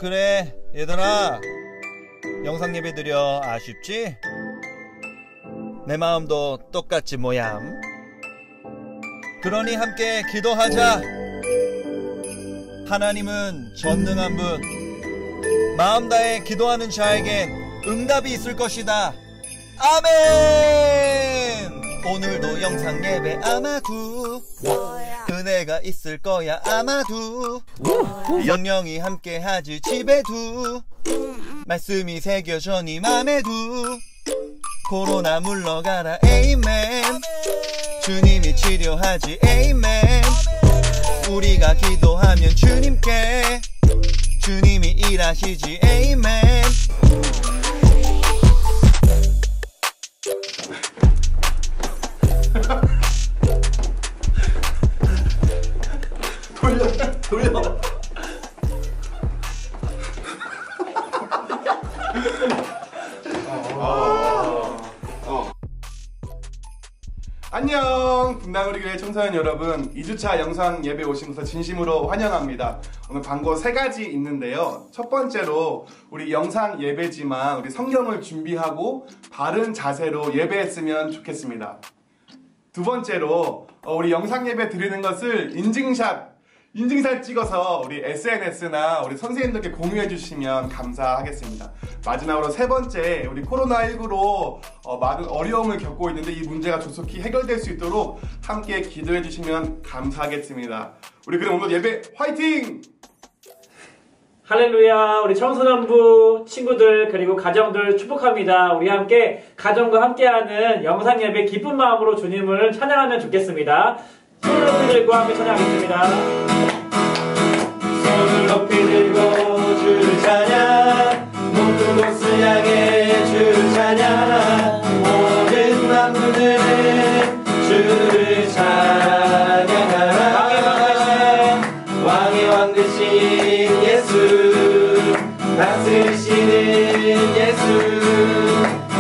그래 얘들아, 영상 예배 드려 아쉽지? 내 마음도 똑같지 모양. 그러니 함께 기도하자. 하나님은 전능한 분, 마음 다해 기도하는 자에겐 응답이 있을 것이다. 아멘. 오늘도 영상 예배 아마도 은혜가 있을 거야 아마도. 영영이 함께 하지 집에도, 말씀이 새겨져 네 맘에도. 코로나 물러가라 에이멘. 주님이 치료하지 에이멘. 우리가 기도하면 주님께 주님이 일하시지 에이멘. 돌려. 안녕, 분당우리교회 청소년 여러분, 2주차 영상 예배 오신 것을 진심으로 환영합니다. 오늘 광고 3가지 있는데요. 첫 번째로 우리 영상 예배지만 우리 성경을 준비하고 바른 자세로 예배했으면 좋겠습니다. 두 번째로 우리 영상 예배 드리는 것을 인증샷 찍어서 우리 SNS나 우리 선생님들께 공유해 주시면 감사하겠습니다. 마지막으로 세 번째, 우리 코로나19로 많은 어려움을 겪고 있는데 이 문제가 조속히 해결될 수 있도록 함께 기도해 주시면 감사하겠습니다. 우리 그럼 오늘 예배 화이팅! 할렐루야. 우리 청소년부 친구들 그리고 가정들 축복합니다. 우리 함께 가정과 함께하는 영상 예배 기쁜 마음으로 주님을 찬양하면 좋겠습니다. 손을 높이 들고 함께 찬양하겠습니다. 손을 높이 들고 주를 찬양, 모든 곳을 향해 주를 찬양, 모든 만물들은 주를 찬양하라. 왕의 왕 되신 예수, 다스리시는 예수,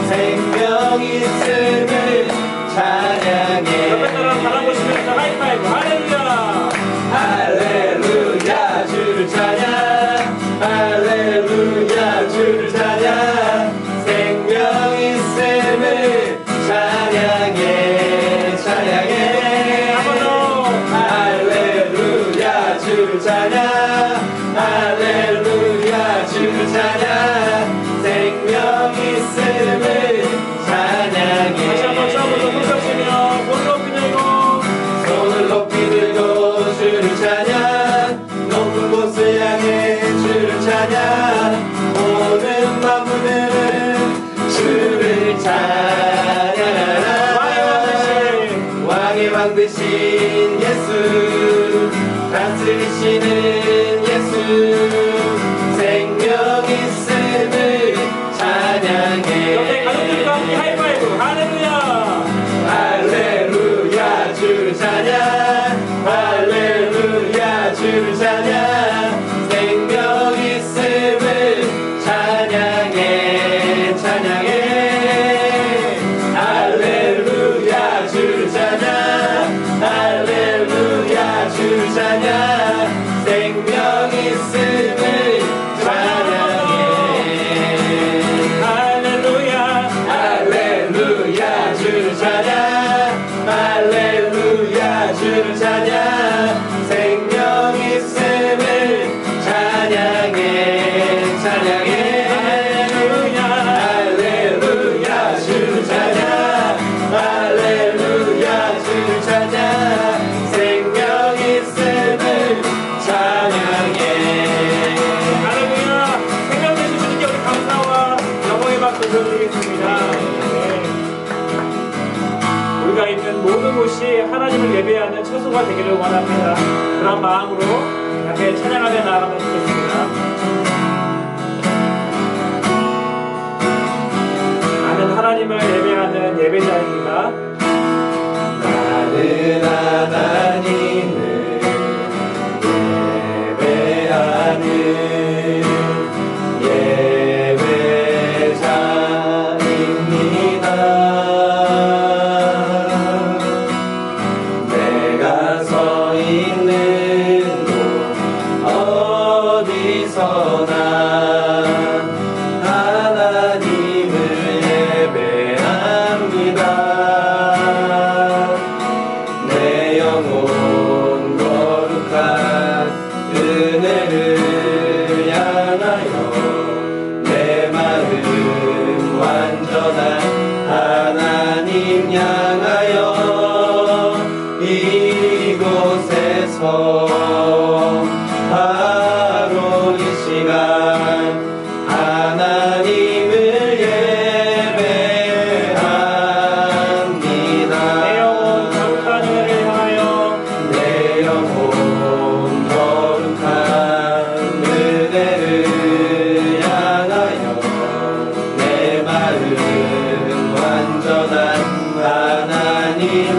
생명 있음을 찬양해. 옆에 사람 바라보시면서 하이파이브. 할렐루야. 할렐루야 주를 찬양, 할렐루야 주를 찬양, 생명 있음을 찬양해, 찬양해. 할렐루야 주를 찬양, 할렐루야 주를 찬양, 생명 있음을 찬양해. 다시 한번 처음부터 손 펴시면 손 높이 들고, 손을 높이 들고 주를 찬양, 높은 곳을 향해 주를 찬양, 모든 만물은 주를 찬양하라. 왕의 왕 되신 예수, 다스리시는 예수, 생명 있음을 찬양해. 옆에 가족들과 함께 하이파이브. 할렐루야. 할렐루야 주를 찬양, 할렐루야 주를 찬양, 생명 있음을 찬양해, 찬양해. 할렐루야 주를 찬양, 할렐루야 주를 찬양, 생명 있음을 찬양해. 할렐루야. 할렐루야 주를 찬양, 할렐루야 주를 찬양, 생명 있음을 찬양해, 찬양해. 할렐루야 주를 찬양, 할렐루야 주를 찬양, 생명 있음을 찬양해. 할렐루야. 생명되신 주님께 우리 감사와 영광의 박수 드리겠습니다. 우리가 있는 모든 곳이 하나님을 예배하는 처소가 되기를 원합니다. 그런 마음으로 함께 찬양하며 나아가면 좋겠습니다. 나는 하나님을 예배하는 예배자입니다. 나는 하나님을 예배하는 예배자입니다. 내가 서 있는 곳 어디서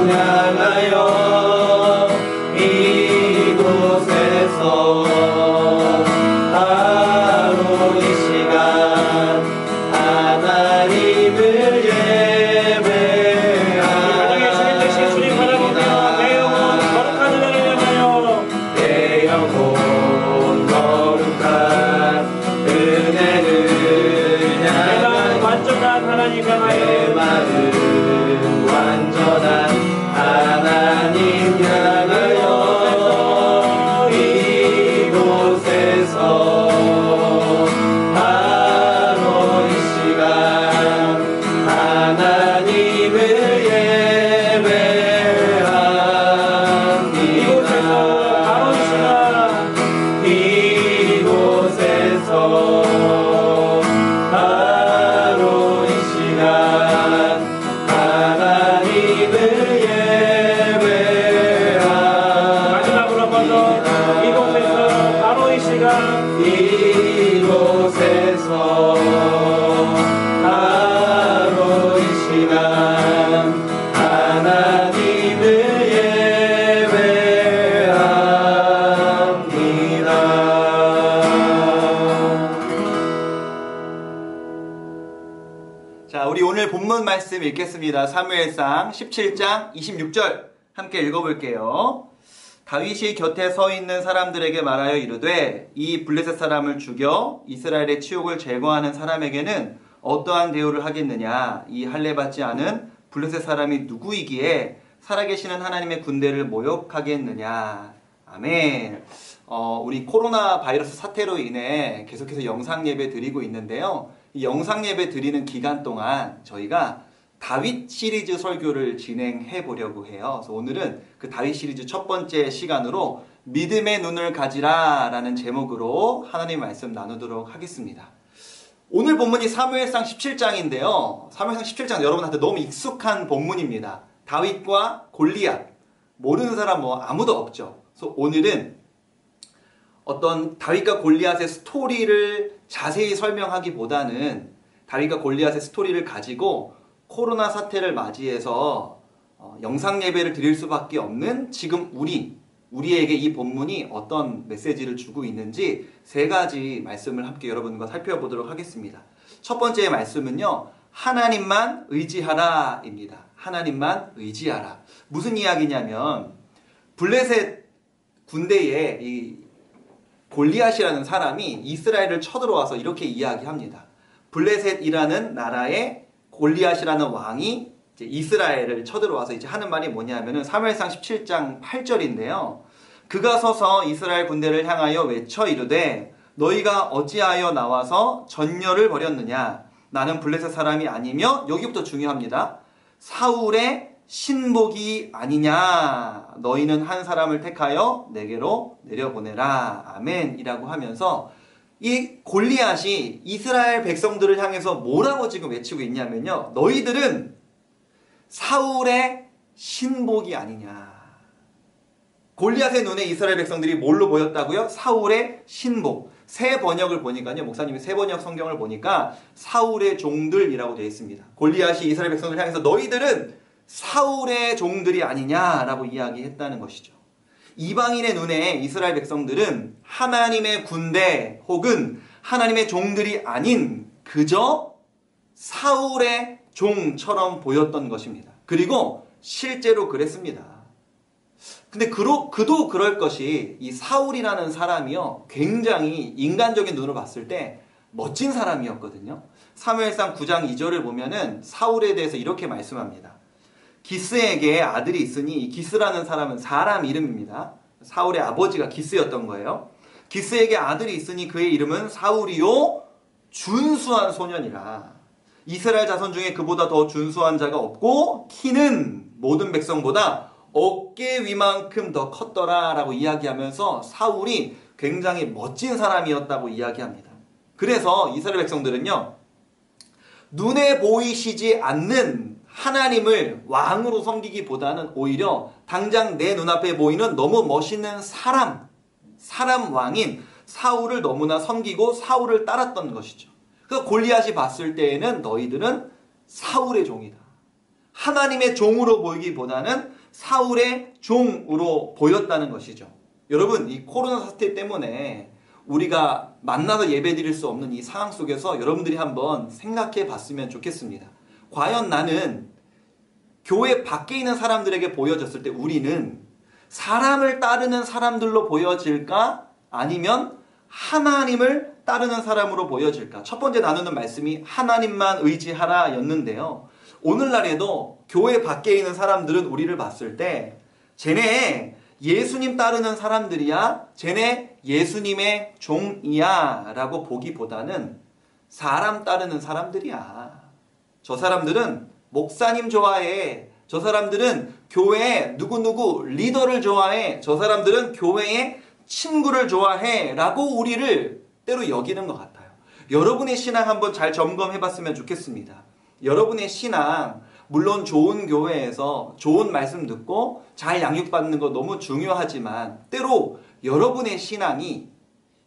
향하여 이곳에서 바로 이 시간 하나님을 예배합니다. 내 영혼 거룩한 은혜를 향하여 완전한 하나님 내 향하여 마음 완전한 하나님 향하여 이곳에서 바로 이 시간 하나님을 예배합니다. 이곳에서 바로 이 시간 하나님을 예배합니다. 마지막으로 한 번 더 이곳에서 바로 이 시간 이곳에서 바로 이 시간 하나님을 예배합니다. 자, 우리 오늘 본문 말씀 읽겠습니다. 사무엘상 17장 26절 함께 읽어볼게요. 다윗이 곁에 서 있는 사람들에게 말하여 이르되 이 블레셋 사람을 죽여 이스라엘의 치욕을 제거하는 사람에게는 어떠한 대우를 하겠느냐. 이 할례 받지 않은 블레셋 사람이 누구이기에 살아계시는 하나님의 군대를 모욕하겠느냐. 아멘. 우리 코로나 바이러스 사태로 인해 계속해서 영상 예배 드리고 있는데요. 이 영상 예배 드리는 기간 동안 저희가 다윗 시리즈 설교를 진행해 보려고 해요. 그래서 오늘은 그 다윗 시리즈 첫 번째 시간으로 믿음의 눈을 가지라 라는 제목으로 하나님 말씀 나누도록 하겠습니다. 오늘 본문이 사무엘상 17장인데요. 사무엘상 17장 여러분한테 너무 익숙한 본문입니다. 다윗과 골리앗. 모르는 사람 아무도 없죠. 그래서 오늘은 어떤 다윗과 골리앗의 스토리를 자세히 설명하기보다는 다윗과 골리앗의 스토리를 가지고 코로나 사태를 맞이해서 영상 예배를 드릴 수밖에 없는 지금 우리에게 이 본문이 어떤 메시지를 주고 있는지 세 가지 말씀을 함께 여러분과 살펴보도록 하겠습니다. 첫 번째 말씀은요. 하나님만 의지하라입니다. 하나님만 의지하라. 무슨 이야기냐면 블레셋 군대에 이 골리앗이라는 사람이 이스라엘을 쳐들어와서 이렇게 이야기합니다. 블레셋이라는 나라에 골리앗이라는 왕이 이제 이스라엘을 쳐들어와서 이제 하는 말이 뭐냐면은 사무엘상 17장 8절인데요. 그가 서서 이스라엘 군대를 향하여 외쳐 이르되 너희가 어찌하여 나와서 전열을 벌였느냐. 나는 블레셋 사람이 아니며 여기부터 중요합니다. 사울의 신복이 아니냐. 너희는 한 사람을 택하여 내게로 내려보내라. 아멘 이라고 하면서 이 골리앗이 이스라엘 백성들을 향해서 뭐라고 지금 외치고 있냐면요. 너희들은 사울의 신복이 아니냐. 골리앗의 눈에 이스라엘 백성들이 뭘로 보였다고요? 사울의 신복. 새 번역을 보니까요. 목사님이 새 번역 성경을 보니까 사울의 종들이라고 되어 있습니다. 골리앗이 이스라엘 백성들을 향해서 너희들은 사울의 종들이 아니냐라고 이야기했다는 것이죠. 이방인의 눈에 이스라엘 백성들은 하나님의 군대 혹은 하나님의 종들이 아닌 그저 사울의 종처럼 보였던 것입니다. 그리고 실제로 그랬습니다. 근데 그도 그럴 것이 이 사울이라는 사람이요. 굉장히 인간적인 눈으로 봤을 때 멋진 사람이었거든요. 사무엘상 9장 2절을 보면은 사울에 대해서 이렇게 말씀합니다. 기스에게 아들이 있으니 이 기스라는 사람은 사람 이름입니다. 사울의 아버지가 기스였던 거예요. 기스에게 아들이 있으니 그의 이름은 사울이요 준수한 소년이라. 이스라엘 자손 중에 그보다 더 준수한 자가 없고 키는 모든 백성보다 어깨 위만큼 더 컸더라 라고 이야기하면서 사울이 굉장히 멋진 사람이었다고 이야기합니다. 그래서 이스라엘 백성들은요. 눈에 보이시지 않는 하나님을 왕으로 섬기기보다는 오히려 당장 내 눈앞에 보이는 너무 멋있는 사람 왕인 사울을 너무나 섬기고 사울을 따랐던 것이죠. 그래서 골리앗이 봤을 때에는 너희들은 사울의 종이다. 하나님의 종으로 보이기보다는 사울의 종으로 보였다는 것이죠. 여러분, 이 코로나 사태 때문에 우리가 만나서 예배드릴 수 없는 이 상황 속에서 여러분들이 한번 생각해 봤으면 좋겠습니다. 과연 나는 교회 밖에 있는 사람들에게 보여졌을 때 우리는 사람을 따르는 사람들로 보여질까? 아니면 하나님을 따르는 사람으로 보여질까? 첫 번째 나누는 말씀이 하나님만 의지하라 였는데요. 오늘날에도 교회 밖에 있는 사람들은 우리를 봤을 때 쟤네 예수님 따르는 사람들이야? 쟤네 예수님의 종이야? 라고 보기보다는 사람 따르는 사람들이야. 저 사람들은 목사님 좋아해. 저 사람들은 교회에 누구누구 리더를 좋아해. 저 사람들은 교회의 친구를 좋아해. 라고 우리를 때로 여기는 것 같아요. 여러분의 신앙 한번 잘 점검해 봤으면 좋겠습니다. 여러분의 신앙, 물론 좋은 교회에서 좋은 말씀 듣고 잘 양육받는 거 너무 중요하지만 때로 여러분의 신앙이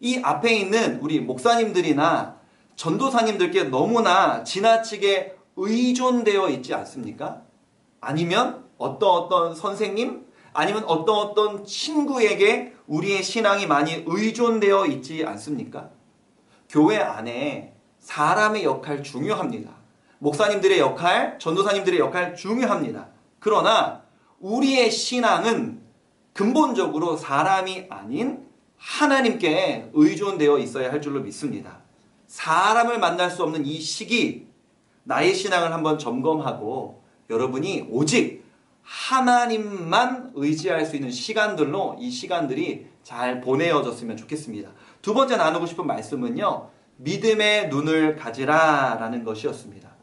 이 앞에 있는 우리 목사님들이나 전도사님들께 너무나 지나치게 의존되어 있지 않습니까? 아니면 어떤 선생님, 아니면 어떤 친구에게 우리의 신앙이 많이 의존되어 있지 않습니까? 교회 안에 사람의 역할 중요합니다. 목사님들의 역할, 전도사님들의 역할 중요합니다. 그러나 우리의 신앙은 근본적으로 사람이 아닌 하나님께 의존되어 있어야 할 줄로 믿습니다. 사람을 만날 수 없는 이 시기, 나의 신앙을 한번 점검하고 여러분이 오직 하나님만 의지할 수 있는 시간들로 이 시간들이 잘 보내어졌으면 좋겠습니다. 두 번째 나누고 싶은 말씀은요, 믿음의 눈을 가지라 라는 것이었습니다.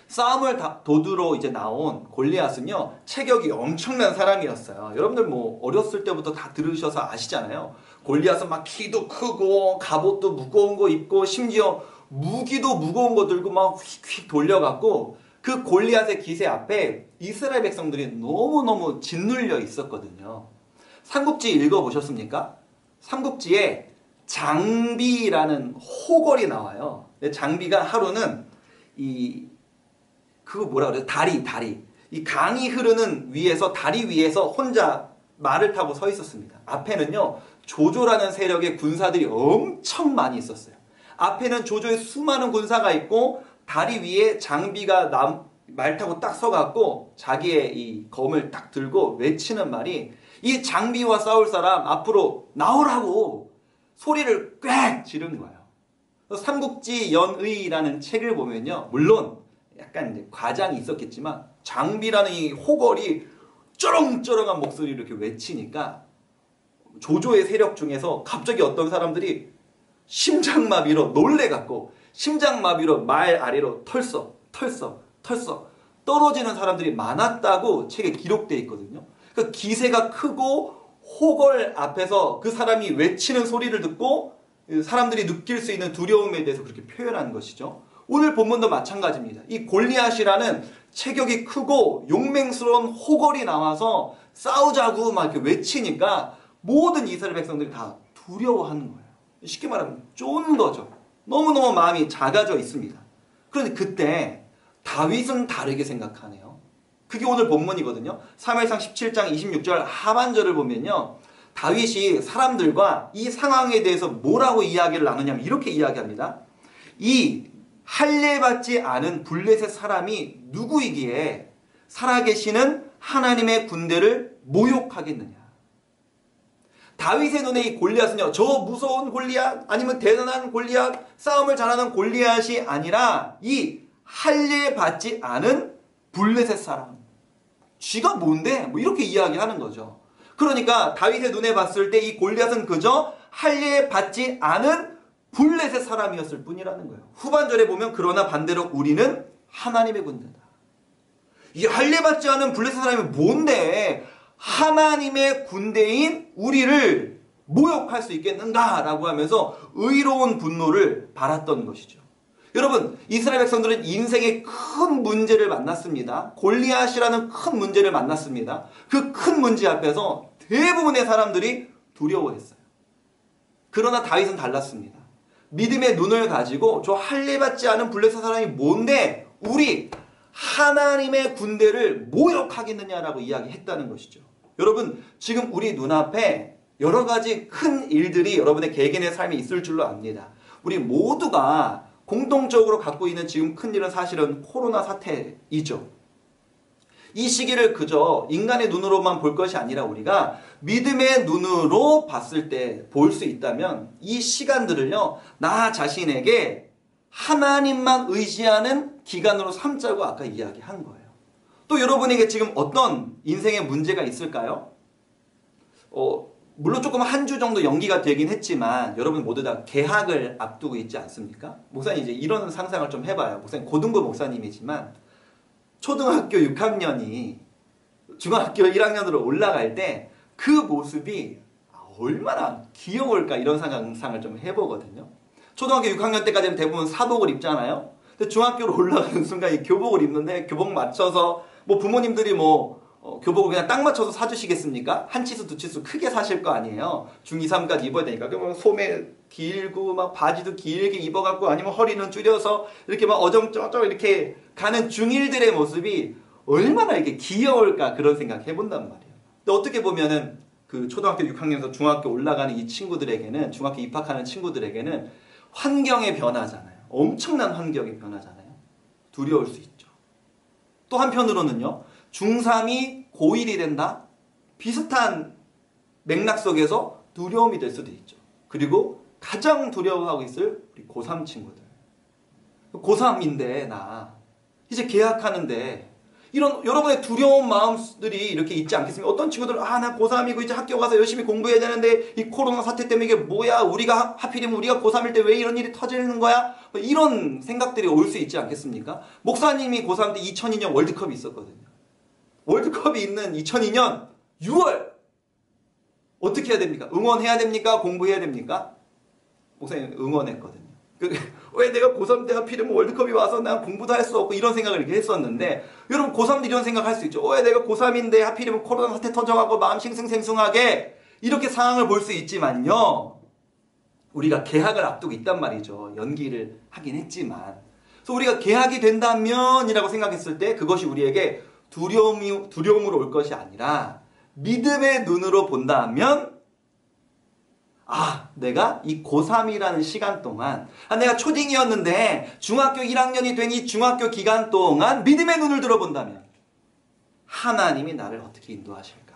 싸움을 도두로 이제 나온 골리앗은요, 체격이 엄청난 사람이었어요. 여러분들 뭐 어렸을 때부터 다 들으셔서 아시잖아요. 골리앗은 막 키도 크고 갑옷도 무거운 거 입고 심지어 무기도 무거운 거 들고 막 휙휙 돌려갖고 그 골리앗의 기세 앞에 이스라엘 백성들이 너무너무 짓눌려 있었거든요. 삼국지 읽어보셨습니까? 삼국지에 장비라는 호걸이 나와요. 장비가 하루는 그거 뭐라 그래요? 다리. 이 강이 흐르는 위에서, 다리 위에서 혼자 말을 타고 서 있었습니다. 앞에는요, 조조라는 세력의 군사들이 엄청 많이 있었어요. 앞에는 조조의 수많은 군사가 있고, 다리 위에 장비가 말 타고 딱 서갖고, 자기의 이 검을 딱 들고 외치는 말이, 이 장비와 싸울 사람 앞으로 나오라고 소리를 꽥 지르는 거예요. 삼국지 연의라는 책을 보면요, 물론 약간 이제 과장이 있었겠지만 장비라는 이 호걸이 쩌렁쩌렁한 목소리로 이렇게 외치니까 조조의 세력 중에서 갑자기 어떤 사람들이 심장마비로 놀래갖고 심장마비로 말 아래로 털썩 떨어지는 사람들이 많았다고 책에 기록되어 있거든요. 그 기세가 크고 호걸 앞에서 그 사람이 외치는 소리를 듣고 사람들이 느낄 수 있는 두려움에 대해서 그렇게 표현한 것이죠. 오늘 본문도 마찬가지입니다. 이 골리앗이라는 체격이 크고 용맹스러운 호걸이 나와서 싸우자고 막 이렇게 외치니까 모든 이스라엘 백성들이 다 두려워하는 거예요. 쉽게 말하면 쫀 거죠. 너무너무 마음이 작아져 있습니다. 그런데 그때 다윗은 다르게 생각하네요. 그게 오늘 본문이거든요. 사무엘상 17장 26절 하반절을 보면요, 다윗이 사람들과 이 상황에 대해서 뭐라고 이야기를 나누냐면 이렇게 이야기합니다. 이 할례받지 않은 블레셋 사람이 누구이기에 살아계시는 하나님의 군대를 모욕하겠느냐. 다윗의 눈에 이 골리앗은요, 저 무서운 골리앗, 아니면 대단한 골리앗, 싸움을 잘하는 골리앗이 아니라 이 할례받지 않은 블레셋 사람, 쥐가 뭔데? 뭐 이렇게 이야기하는 거죠. 그러니까 다윗의 눈에 봤을 때 이 골리앗은 그저 할례받지 않은 블레셋 사람이었을 뿐이라는 거예요. 후반절에 보면 그러나 반대로 우리는 하나님의 군대다. 이 할례받지 않은 블레셋 사람이 뭔데 하나님의 군대인 우리를 모욕할 수 있겠는가라고 하면서 의로운 분노를 발았던 것이죠. 여러분, 이스라엘 백성들은 인생의 큰 문제를 만났습니다. 골리앗이라는 큰 문제를 만났습니다. 그 큰 문제 앞에서 대부분의 사람들이 두려워했어요. 그러나 다윗은 달랐습니다. 믿음의 눈을 가지고 저 할례받지 않은 블레셋 사람이 뭔데 우리 하나님의 군대를 모욕하겠느냐라고 이야기했다는 것이죠. 여러분, 지금 우리 눈앞에 여러 가지 큰 일들이 여러분의 개개인의 삶에 있을 줄로 압니다. 우리 모두가 공통적으로 갖고 있는 지금 큰 일은 사실은 코로나 사태이죠. 이 시기를 그저 인간의 눈으로만 볼 것이 아니라 우리가 믿음의 눈으로 봤을 때 볼 수 있다면 이 시간들을요, 나 자신에게 하나님만 의지하는 기간으로 삼자고 아까 이야기한 거예요. 또 여러분에게 지금 어떤 인생의 문제가 있을까요? 물론 조금 한 주 정도 연기가 되긴 했지만 여러분 모두 다 개학을 앞두고 있지 않습니까? 목사님 이제 이런 상상을 좀 해봐요. 목사님 고등부 목사님이지만 초등학교 6학년이 중학교 1학년으로 올라갈 때 그 모습이 얼마나 귀여울까 이런 상상을 좀 해보거든요. 초등학교 6학년 때까지는 대부분 사복을 입잖아요. 근데 중학교로 올라가는 순간 이 교복을 입는데 교복 맞춰서 뭐 부모님들이 교복을 그냥 딱 맞춰서 사주시겠습니까? 한 치수 두 치수 크게 사실 거 아니에요. 중2, 3까지 입어야 되니까. 그러면 소매 길고 막 바지도 길게 입어갖고 아니면 허리는 줄여서 이렇게 막 어정쩡쩡 이렇게 가는 중1들의 모습이 얼마나 이렇게 귀여울까 그런 생각 해본단 말이에요. 근데 어떻게 보면은 그 초등학교 6학년에서 중학교 올라가는 이 친구들에게는, 중학교 입학하는 친구들에게는 환경의 변화잖아요. 엄청난 환경의 변화잖아요. 두려울 수 있죠. 또 한편으로는요, 중3이 고1이 된다? 비슷한 맥락 속에서 두려움이 될 수도 있죠. 그리고 가장 두려워하고 있을 우리 고3 친구들. 고3인데 나 이제 개학하는데 이런 여러분의 두려운 마음들이 이렇게 있지 않겠습니까? 어떤 친구들은 나 고3이고 이제 학교 가서 열심히 공부해야 되는데 이 코로나 사태 때문에 이게 뭐야? 우리가 하필이면 우리가 고3일 때 왜 이런 일이 터지는 거야? 이런 생각들이 올 수 있지 않겠습니까? 목사님이 고3 때 2002년 월드컵이 있었거든요. 월드컵이 있는 2002년 6월 어떻게 해야 됩니까? 응원해야 됩니까? 공부해야 됩니까? 목사님 응원했거든요. 왜 내가 고3 때 하필이면 월드컵이 와서 난 공부도 할 수 없고 이런 생각을 이렇게 했었는데, 여러분 고3도 이런 생각 할 수 있죠. 왜 내가 고3인데 하필이면 코로나 사태 터져가고 마음 싱숭생숭하게 이렇게 상황을 볼 수 있지만요, 우리가 개학을 앞두고 있단 말이죠. 연기를 하긴 했지만. 그래서 우리가 개학이 된다면이라고 생각했을 때 그것이 우리에게 두려움으로 올 것이 아니라 믿음의 눈으로 본다면, 내가 이 고3이라는 시간 동안, 내가 초딩이었는데 중학교 1학년이 된 이 중학교 기간 동안 믿음의 눈을 들어본다면 하나님이 나를 어떻게 인도하실까?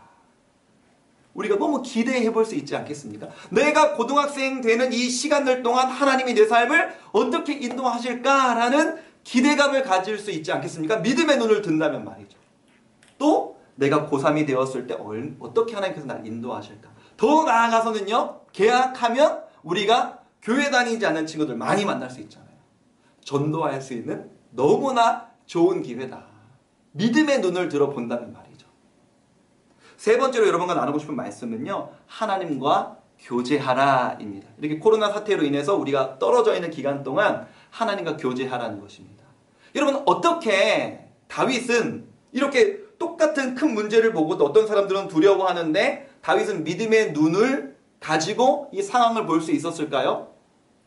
우리가 너무 기대해 볼 수 있지 않겠습니까? 내가 고등학생 되는 이 시간들 동안 하나님이 내 삶을 어떻게 인도하실까라는 기대감을 가질 수 있지 않겠습니까? 믿음의 눈을 든다면 말이죠. 또 내가 고3이 되었을 때 어떻게 하나님께서 나를 인도하실까? 더 나아가서는요, 개학하면 우리가 교회 다니지 않는 친구들 많이 만날 수 있잖아요. 전도할 수 있는 너무나 좋은 기회다. 믿음의 눈을 들어본다는 말이죠. 세 번째로 여러분과 나누고 싶은 말씀은요, 하나님과 교제하라입니다. 이렇게 코로나 사태로 인해서 우리가 떨어져 있는 기간 동안 하나님과 교제하라는 것입니다. 여러분, 어떻게 다윗은 이렇게 똑같은 큰 문제를 보고도 어떤 사람들은 두려워하는데 다윗은 믿음의 눈을 가지고 이 상황을 볼 수 있었을까요?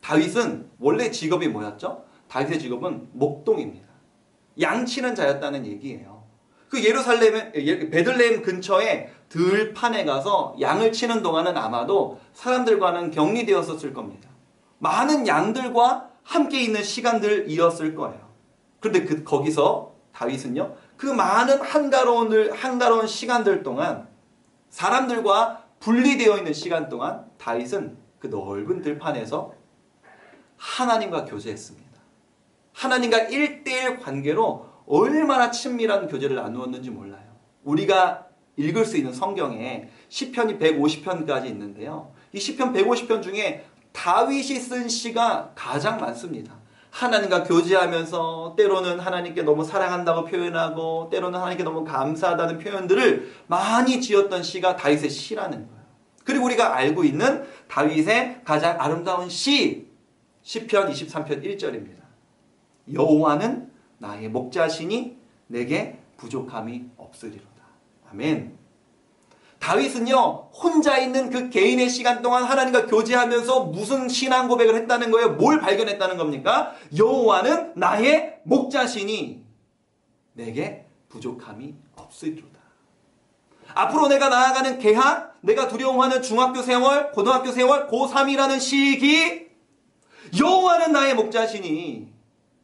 다윗은 원래 직업이 뭐였죠? 다윗의 직업은 목동입니다. 양치는 자였다는 얘기예요. 그 베들레헴 근처에 들판에 가서 양을 치는 동안은 아마도 사람들과는 격리되었었을 겁니다. 많은 양들과 함께 있는 시간들이었을 거예요. 그런데 거기서 다윗은요, 그 많은 한가로운 시간들 동안, 사람들과 분리되어 있는 시간 동안 다윗은 그 넓은 들판에서 하나님과 교제했습니다. 하나님과 1대1 관계로 얼마나 친밀한 교제를 나누었는지 몰라요. 우리가 읽을 수 있는 성경에 시편이 150편까지 있는데요. 이 시편 150편 중에 다윗이 쓴 시가 가장 많습니다. 하나님과 교제하면서 때로는 하나님께 너무 사랑한다고 표현하고 때로는 하나님께 너무 감사하다는 표현들을 많이 지었던 시가 다윗의 시라는 거예요. 그리고 우리가 알고 있는 다윗의 가장 아름다운 시, 시편 23편 1절입니다. 여호와는 나의 목자시니 내게 부족함이 없으리로다. 아멘. 다윗은요, 혼자 있는 그 개인의 시간 동안 하나님과 교제하면서 무슨 신앙 고백을 했다는 거예요? 뭘 발견했다는 겁니까? 여호와는 나의 목자시니. 내게 부족함이 없으리로다. 앞으로 내가 나아가는 개학, 내가 두려워하는 중학교 생활, 고등학교 생활, 고3이라는 시기, 여호와는 나의 목자시니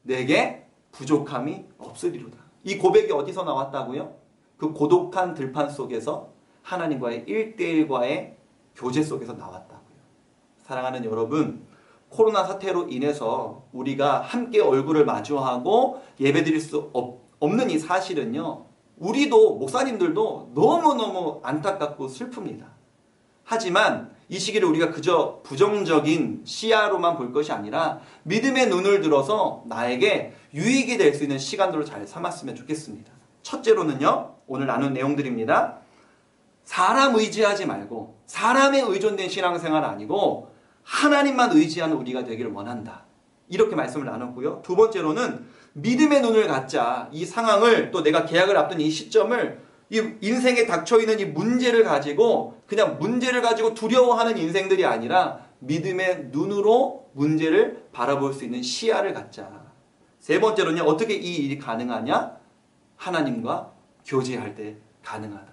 내게 부족함이 없으리로다. 이 고백이 어디서 나왔다고요? 그 고독한 들판 속에서 하나님과의 1대1과의 교제 속에서 나왔다고요. 사랑하는 여러분, 코로나 사태로 인해서 우리가 함께 얼굴을 마주하고 예배드릴 수 없는 이 사실은요, 우리도 목사님들도 너무너무 안타깝고 슬픕니다. 하지만 이 시기를 우리가 그저 부정적인 시야로만 볼 것이 아니라 믿음의 눈을 들어서 나에게 유익이 될 수 있는 시간들로 잘 삼았으면 좋겠습니다. 첫째로는요, 오늘 나눈 내용들입니다. 사람 의지하지 말고 사람에 의존된 신앙생활 아니고 하나님만 의지하는 우리가 되기를 원한다. 이렇게 말씀을 나눴고요. 두 번째로는 믿음의 눈을 갖자. 이 상황을, 또 내가 계약을 앞둔 이 시점을, 이 인생에 닥쳐있는 이 문제를 가지고 그냥 문제를 가지고 두려워하는 인생들이 아니라 믿음의 눈으로 문제를 바라볼 수 있는 시야를 갖자. 세 번째로는 어떻게 이 일이 가능하냐? 하나님과 교제할 때 가능하다.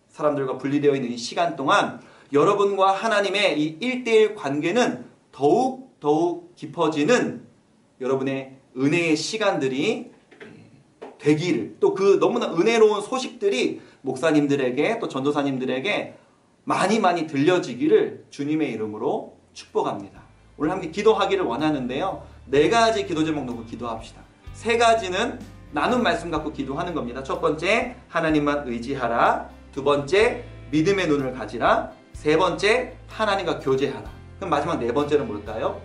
사람들과 분리되어 있는 이 시간 동안 여러분과 하나님의 이 1대1 관계는 더욱 깊어지는 여러분의 은혜의 시간들이 되기를, 또 그 너무나 은혜로운 소식들이 목사님들에게 또 전도사님들에게 많이 들려지기를 주님의 이름으로 축복합니다. 오늘 함께 기도하기를 원하는데요. 4가지 기도 제목 놓고 기도합시다. 3가지는 나눈 말씀 갖고 기도하는 겁니다. 첫 번째, 하나님만 의지하라. 두 번째, 믿음의 눈을 가지라. 세 번째, 하나님과 교제하라. 그럼 마지막 4번째는 뭘까요?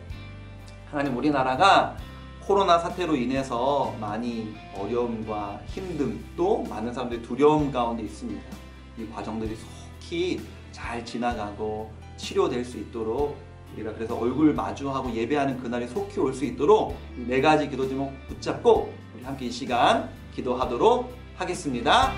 하나님, 우리나라가 코로나 사태로 인해서 많이 어려움과 힘듦, 또 많은 사람들이 두려움 가운데 있습니다. 이 과정들이 속히 잘 지나가고 치료될 수 있도록 우리가 그래서 얼굴 마주하고 예배하는 그날이 속히 올 수 있도록 4가지 기도 제목 붙잡고 우리 함께 이 시간 기도하도록 하겠습니다.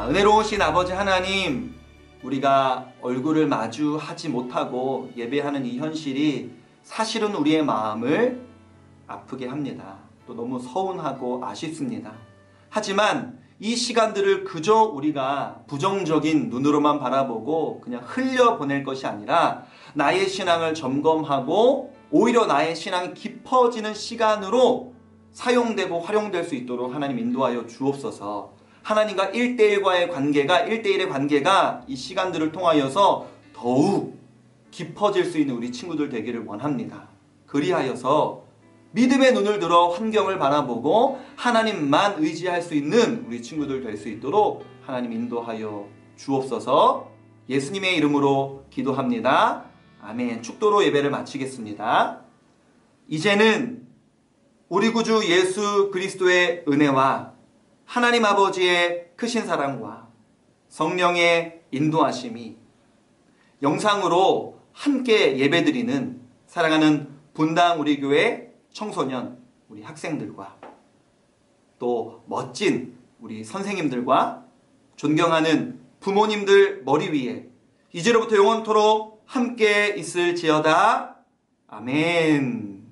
은혜로우신 아버지 하나님, 우리가 얼굴을 마주하지 못하고 예배하는 이 현실이 사실은 우리의 마음을 아프게 합니다. 또 너무 서운하고 아쉽습니다. 하지만 이 시간들을 그저 우리가 부정적인 눈으로만 바라보고 그냥 흘려보낼 것이 아니라 나의 신앙을 점검하고 오히려 나의 신앙이 깊어지는 시간으로 사용되고 활용될 수 있도록 하나님 인도하여 주옵소서. 하나님과 1대1과의 관계가, 1대1의 관계가 이 시간들을 통하여서 더욱 깊어질 수 있는 우리 친구들 되기를 원합니다. 그리하여서 믿음의 눈을 들어 환경을 바라보고 하나님만 의지할 수 있는 우리 친구들 될 수 있도록 하나님 인도하여 주옵소서. 예수님의 이름으로 기도합니다. 아멘. 축도로 예배를 마치겠습니다. 이제는 우리 구주 예수 그리스도의 은혜와 하나님 아버지의 크신 사랑과 성령의 인도하심이 영상으로 함께 예배드리는 사랑하는 분당 우리 교회 청소년, 우리 학생들과 또 멋진 우리 선생님들과 존경하는 부모님들 머리 위에 이제로부터 영원토록 함께 있을지어다. 아멘.